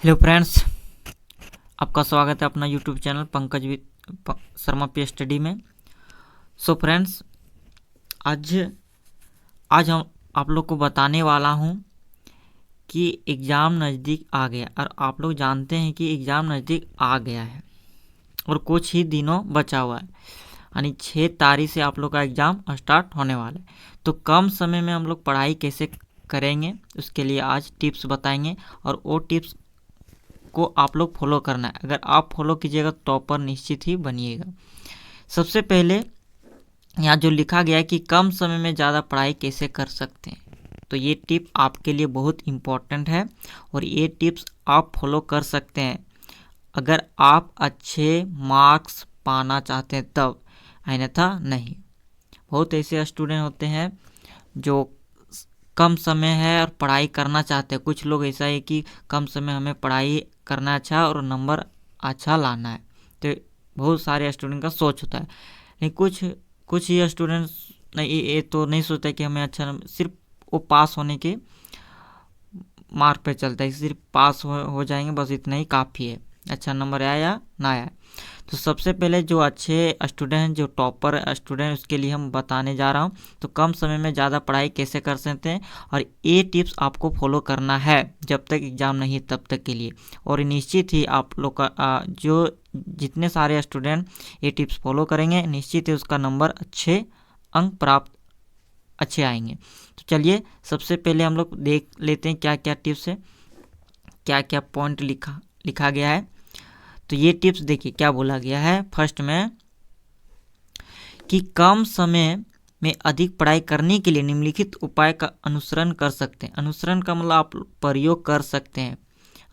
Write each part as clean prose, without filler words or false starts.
Hello friends, आपका स्वागत है अपना YouTube channel Pankaj Sharma P study में। सो फ्रेंड्स, आज आज हम आप लोग को बताने वाला हूँ कि एग्ज़ाम नज़दीक आ गया और आप लोग जानते हैं कि एग्ज़ाम नज़दीक आ गया है और कुछ ही दिनों बचा हुआ है, यानी 6 तारीख से आप लोग का एग्ज़ाम स्टार्ट होने वाला है। तो कम समय में हम लोग पढ़ाई कैसे करेंगे उसके लिए आज टिप्स बताएंगे और वो टिप्स को आप लोग फॉलो करना है। अगर आप फॉलो कीजिएगा तो टॉपर निश्चित ही बनिएगा। सबसे पहले यहाँ जो लिखा गया है कि कम समय में ज़्यादा पढ़ाई कैसे कर सकते हैं, तो ये टिप आपके लिए बहुत इम्पोर्टेंट है और ये टिप्स आप फॉलो कर सकते हैं अगर आप अच्छे मार्क्स पाना चाहते हैं तब, अन्यथा नहीं। बहुत ऐसे स्टूडेंट होते हैं जो कम समय है और पढ़ाई करना चाहते हैं। कुछ लोग ऐसा है कि कम समय हमें पढ़ाई करना अच्छा और नंबर अच्छा लाना है, तो बहुत सारे स्टूडेंट का सोच होता है। लेकिन कुछ ही स्टूडेंट्स नहीं, ये तो नहीं सोचता कि हमें अच्छा सिर्फ वो पास होने के मार्क पे चलता है, सिर्फ पास हो जाएंगे बस, इतना ही काफ़ी है, अच्छा नंबर आया या ना आया। तो सबसे पहले जो अच्छे स्टूडेंट हैं, जो टॉपर स्टूडेंट, उसके लिए हम बताने जा रहा हूँ तो कम समय में ज़्यादा पढ़ाई कैसे कर सकते हैं, और ये टिप्स आपको फॉलो करना है जब तक एग्ज़ाम नहीं है तब तक के लिए। और निश्चित ही आप लोग का जो जितने सारे स्टूडेंट ये टिप्स फॉलो करेंगे निश्चित ही उसका नंबर अच्छे अंक प्राप्त अच्छे आएंगे। तो चलिए सबसे पहले हम लोग देख लेते हैं क्या क्या टिप्स है, क्या क्या पॉइंट लिखा गया है। तो ये टिप्स देखिए क्या बोला गया है फर्स्ट में कि कम समय में अधिक पढ़ाई करने के लिए निम्नलिखित उपाय का अनुसरण कर सकते हैं। अनुसरण का मतलब आप प्रयोग कर सकते हैं,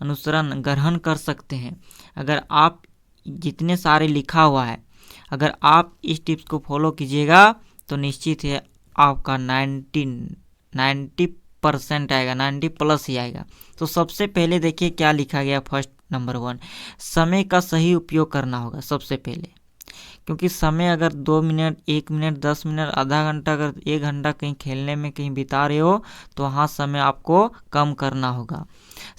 अनुसरण ग्रहण कर सकते हैं। अगर आप जितने सारे लिखा हुआ है, अगर आप इस टिप्स को फॉलो कीजिएगा तो निश्चित है आपका 90% आएगा, 90 प्लस ही आएगा। तो सबसे पहले देखिए क्या लिखा गया, फर्स्ट नंबर 1, समय का सही उपयोग करना होगा सबसे पहले। क्योंकि समय अगर 2 मिनट, 1 मिनट, 10 मिनट, आधा घंटा, अगर 1 घंटा कहीं खेलने में कहीं बिता रहे हो तो वहाँ समय आपको कम करना होगा।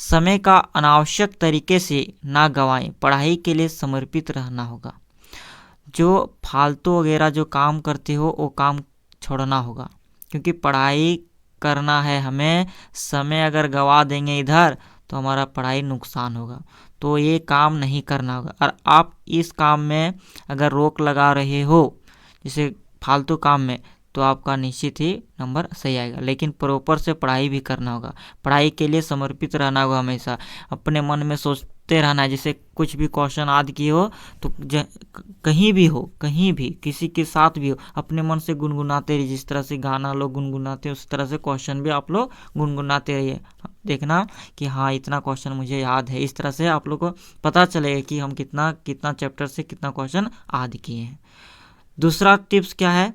समय का अनावश्यक तरीके से ना गंवाएं, पढ़ाई के लिए समर्पित रहना होगा। जो फालतू वगैरह जो काम करते हो वो काम छोड़ना होगा, क्योंकि पढ़ाई करना है हमें। समय अगर गंवा देंगे इधर तो हमारा पढ़ाई नुकसान होगा, तो ये काम नहीं करना होगा। और आप इस काम में अगर रोक लगा रहे हो जैसे फालतू काम में, तो आपका निश्चित ही नंबर सही आएगा। लेकिन प्रॉपर से पढ़ाई भी करना होगा, पढ़ाई के लिए समर्पित रहना होगा। हमेशा अपने मन में सोचते रहना है, जैसे कुछ भी क्वेश्चन याद किए हो तो कहीं भी हो, कहीं भी किसी के साथ भी हो, अपने मन से गुनगुनाते रहिए। जिस तरह से गाना लोग गुनगुनाते हैं उस तरह से क्वेश्चन भी आप लोग गुनगुनाते रहिए। देखना कि हाँ इतना क्वेश्चन मुझे याद है, इस तरह से आप लोग को पता चलेगा कि हम कितना कितना चैप्टर से कितना क्वेश्चन याद किए हैं। दूसरा टिप्स क्या है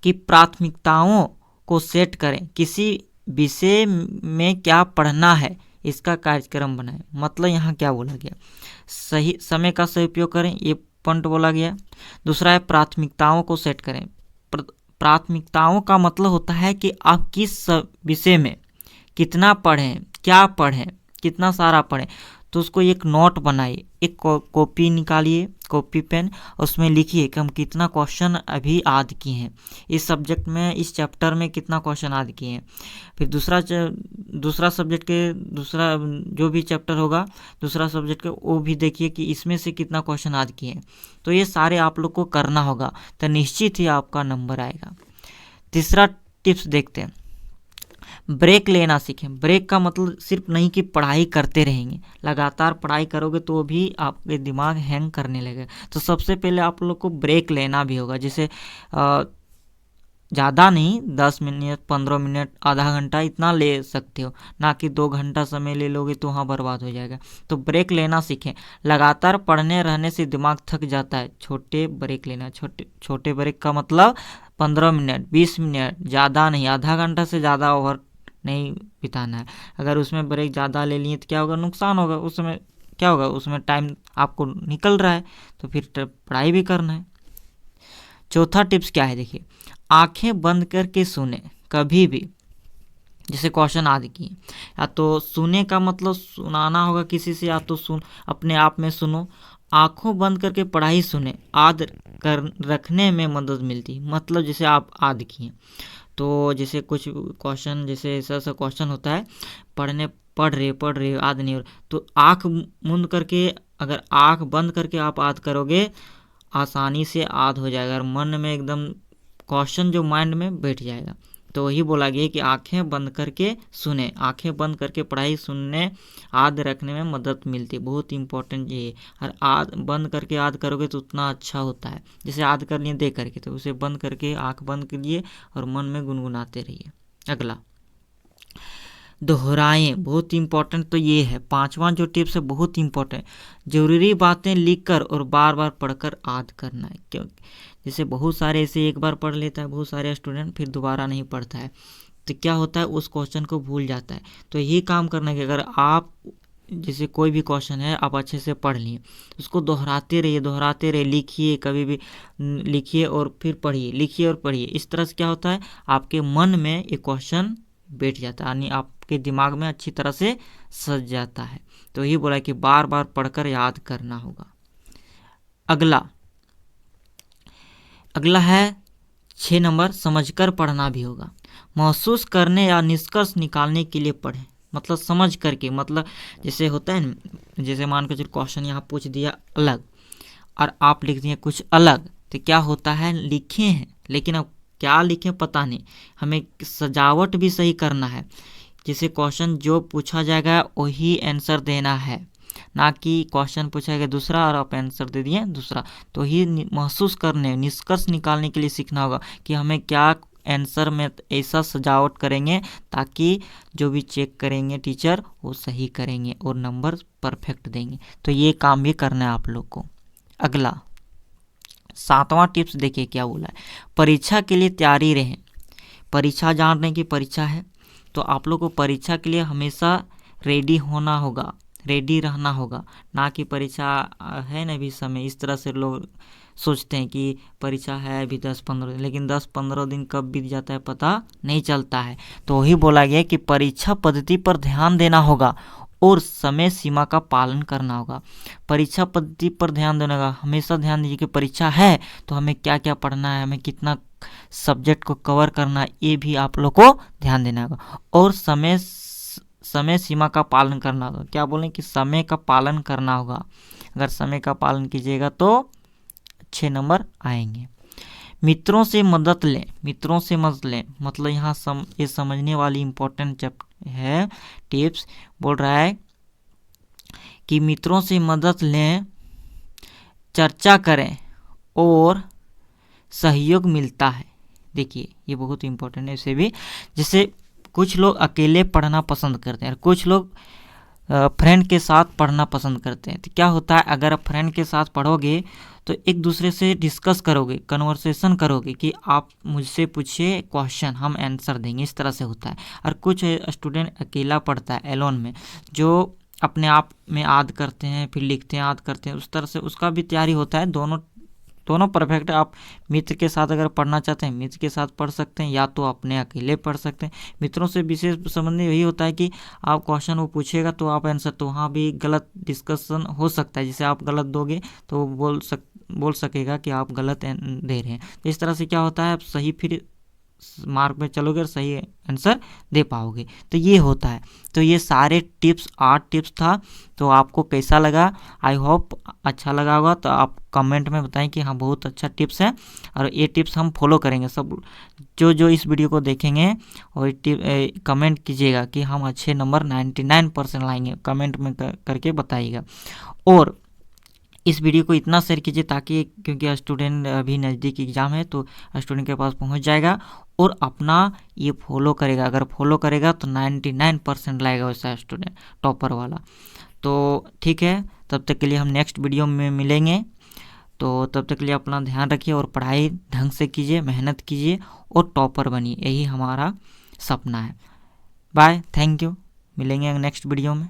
कि प्राथमिकताओं को सेट करें। किसी विषय में क्या पढ़ना है इसका कार्यक्रम बनाएं। मतलब यहाँ क्या बोला गया, सही समय का सही उपयोग करें, ये पॉइंट बोला गया। दूसरा है प्राथमिकताओं को सेट करें। प्राथमिकताओं का मतलब होता है कि आप किस विषय में कितना पढ़ें, क्या पढ़ें, कितना सारा पढ़ें। तो उसको एक नोट बनाइए, एक कॉपी निकालिए, कॉपी पेन, उसमें लिखिए कि हम कितना क्वेश्चन अभी याद किए हैं इस सब्जेक्ट में, इस चैप्टर में कितना क्वेश्चन याद किए हैं। फिर दूसरा सब्जेक्ट के दूसरा जो भी चैप्टर होगा दूसरा सब्जेक्ट के, वो भी देखिए कि इसमें से कितना क्वेश्चन याद किए हैं। तो ये सारे आप लोग को करना होगा, तो निश्चित ही आपका नंबर आएगा। तीसरा टिप्स देखते हैं, ब्रेक लेना सीखें। ब्रेक का मतलब सिर्फ नहीं कि पढ़ाई करते रहेंगे, लगातार पढ़ाई करोगे तो भी आपके दिमाग हैंग करने लगेगा। तो सबसे पहले आप लोग को ब्रेक लेना भी होगा, जैसे ज़्यादा नहीं, 10 मिनट, 15 मिनट, आधा घंटा इतना ले सकते हो, ना कि 2 घंटा समय ले लोगे तो वहाँ बर्बाद हो जाएगा। तो ब्रेक लेना सीखें। लगातार पढ़ने रहने से दिमाग थक जाता है, छोटे ब्रेक लेना। छोटे ब्रेक का मतलब 15 मिनट, 20 मिनट, ज़्यादा नहीं, आधा घंटा से ज़्यादा ओवर नहीं बिताना है। अगर उसमें ब्रेक ज़्यादा ले लिए तो क्या होगा, नुकसान होगा। उसमें क्या होगा, उसमें टाइम आपको निकल रहा है तो फिर पढ़ाई भी करना है। चौथा टिप्स क्या है देखिए, आंखें बंद करके सुने। कभी भी जैसे क्वेश्चन आदि की, या तो सुने का मतलब सुनाना होगा किसी से, या तो सुन अपने आप में सुनो। आंखों बंद करके पढ़ाई सुने, आद कर रखने में मदद मिलती, मतलब जैसे आप आद किए तो जैसे कुछ क्वेश्चन, जैसे ऐसा ऐसा क्वेश्चन होता है, पढ़ रहे आद नहीं हो रहा, तो आँख मूंद करके, अगर आँख बंद करके आप आद करोगे आसानी से आद हो जाएगा और मन में एकदम क्वेश्चन जो माइंड में बैठ जाएगा। तो वही बोला गया कि आंखें बंद करके सुने, आंखें बंद करके पढ़ाई सुनने आद रखने में मदद मिलती है, बहुत इंपॉर्टेंट ये है। और आद बंद करके आद करोगे तो उतना अच्छा होता है। जैसे आद कर लिए दे करके, तो उसे बंद करके आंख बंद करिए और मन में गुनगुनाते रहिए। अगला दोहराएं, बहुत इंपॉर्टेंट तो ये है, पांचवा जो टिप्स है बहुत इंपॉर्टेंट। जरूरी बातें लिखकर और बार बार पढ़कर याद करना है, क्यों जैसे बहुत सारे ऐसे एक बार पढ़ लेता है बहुत सारे स्टूडेंट, फिर दोबारा नहीं पढ़ता है, तो क्या होता है उस क्वेश्चन को भूल जाता है। तो यही काम करना है कि अगर आप जैसे कोई भी क्वेश्चन है आप अच्छे से पढ़ लिए, उसको दोहराते रहिए, लिखिए, कभी भी लिखिए और फिर पढ़िए, लिखिए और पढ़िए। इस तरह से क्या होता है आपके मन में एक क्वेश्चन बैठ जाता है, यानी आपके दिमाग में अच्छी तरह से सज जाता है। तो यही बोला कि बार बार पढ़कर याद करना होगा। अगला है 6 नंबर, समझकर पढ़ना भी होगा। महसूस करने या निष्कर्ष निकालने के लिए पढ़ें, मतलब समझ करके, मतलब जैसे होता है ना, जैसे मान के चलो क्वेश्चन यहाँ पूछ दिया अलग और आप लिख दिए कुछ अलग, तो क्या होता है लिखे हैं लेकिन अब क्या लिखें पता नहीं, हमें सजावट भी सही करना है। जैसे क्वेश्चन जो पूछा जाएगा वही आंसर देना है, ना कि क्वेश्चन पूछा गया दूसरा और आप आंसर दे दिए दूसरा। तो ही महसूस करने, निष्कर्ष निकालने के लिए सीखना होगा कि हमें क्या आंसर में ऐसा सजावट करेंगे ताकि जो भी चेक करेंगे टीचर वो सही करेंगे और नंबर परफेक्ट देंगे। तो ये काम भी करना है आप लोग को। अगला 7वां टिप्स देखिए क्या बोला है, परीक्षा के लिए तैयारी रहें। परीक्षा जान रहे हैं कि परीक्षा है, तो आप लोग को परीक्षा के लिए हमेशा रेडी होना होगा, रेडी रहना होगा, ना कि परीक्षा है ना अभी समय, इस तरह से लोग सोचते हैं कि परीक्षा है अभी 10-15 दिन, लेकिन 10-15 दिन कब बीत जाता है पता नहीं चलता है। तो वही बोला गया कि परीक्षा पद्धति पर ध्यान देना होगा और समय सीमा का पालन करना होगा। परीक्षा पद्धति पर ध्यान देना होगा, हमेशा ध्यान दीजिए कि परीक्षा है तो हमें क्या क्या पढ़ना है, हमें कितना सब्जेक्ट को कवर करना है, ये भी आप लोग को ध्यान देना होगा। और समय सीमा का पालन करना होगा। क्या बोलें कि समय का पालन करना होगा, अगर समय का पालन कीजिएगा तो अच्छे नंबर आएंगे। मित्रों से मदद लें, मित्रों से मदद लें, मतलब यहाँ ये समझने वाली इम्पोर्टेंट है टिप्स। बोल रहा है कि मित्रों से मदद लें, चर्चा करें और सहयोग मिलता है। देखिए ये बहुत इम्पोर्टेंट है। इसे भी जैसे कुछ लोग अकेले पढ़ना पसंद करते हैं और कुछ लोग फ्रेंड के साथ पढ़ना पसंद करते हैं। तो क्या होता है अगर आप फ्रेंड के साथ पढ़ोगे तो एक दूसरे से डिस्कस करोगे, कन्वर्सेशन करोगे कि आप मुझसे पूछिए क्वेश्चन, हम आंसर देंगे, इस तरह से होता है। और कुछ स्टूडेंट अकेला पढ़ता है एलोन में, जो अपने आप में याद करते हैं फिर लिखते हैं, याद करते हैं, उस तरह से उसका भी तैयारी होता है। दोनों परफेक्ट। आप मित्र के साथ अगर पढ़ना चाहते हैं मित्र के साथ पढ़ सकते हैं, या तो अपने अकेले पढ़ सकते हैं। मित्रों से विशेष संबंध यही होता है कि आप क्वेश्चन वो पूछेगा तो आप आंसर, तो वहाँ भी गलत डिस्कशन हो सकता है, जैसे आप गलत दोगे तो वो बोल सकेगा कि आप गलत दे रहे हैं। तो इस तरह से क्या होता है आप सही फिर मार्क में चलोगे और सही आंसर दे पाओगे। तो ये होता है। तो ये सारे टिप्स 8 टिप्स था। तो आपको कैसा लगा, आई होप अच्छा लगा होगा। तो आप कमेंट में बताएं कि हाँ बहुत अच्छा टिप्स है और ये टिप्स हम फॉलो करेंगे। सब जो इस वीडियो को देखेंगे और कमेंट कीजिएगा कि हम अच्छे नंबर 99% लाएंगे, कमेंट में करके बताइएगा। और इस वीडियो को इतना शेयर कीजिए ताकि, क्योंकि स्टूडेंट अभी नज़दीक एग्ज़ाम है तो स्टूडेंट के पास पहुंच जाएगा और अपना ये फॉलो करेगा। अगर फॉलो करेगा तो 99% लाएगा वैसा स्टूडेंट, टॉपर वाला। तो ठीक है, तब तक के लिए हम नेक्स्ट वीडियो में मिलेंगे। तो तब तक के लिए अपना ध्यान रखिए और पढ़ाई ढंग से कीजिए, मेहनत कीजिए और टॉपर बनिए, यही हमारा सपना है। बाय, थैंक यू, मिलेंगे नेक्स्ट वीडियो में।